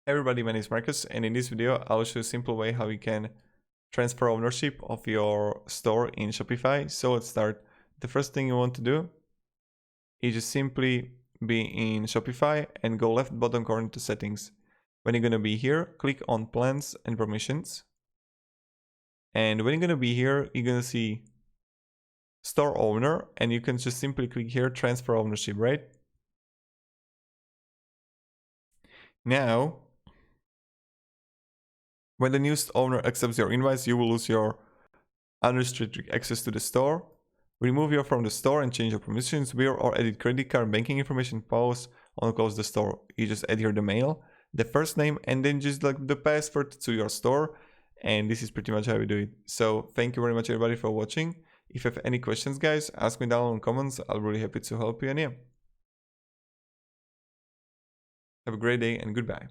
Everybody, my name is Marcus, and in this video I'll show you a simple way how you can transfer ownership of your store in Shopify. So let's start. The first thing you want to do is just simply be in Shopify and go left bottom corner to settings. When you're going to be here, click on plans and permissions. And when you're going to be here, you're going to see store owner, and you can just simply click here, transfer ownership, right? Now, when the new owner accepts your invoice, you will lose your unrestricted access to the store. Remove you from the store and change your permissions. Wear or edit credit card, banking information, pause or close the store. You just add here the mail, the first name, and then just like the password to your store. And this is pretty much how we do it. So thank you very much everybody for watching. If you have any questions, guys, ask me down in the comments. I'll be really happy to help you. And yeah, have a great day and goodbye.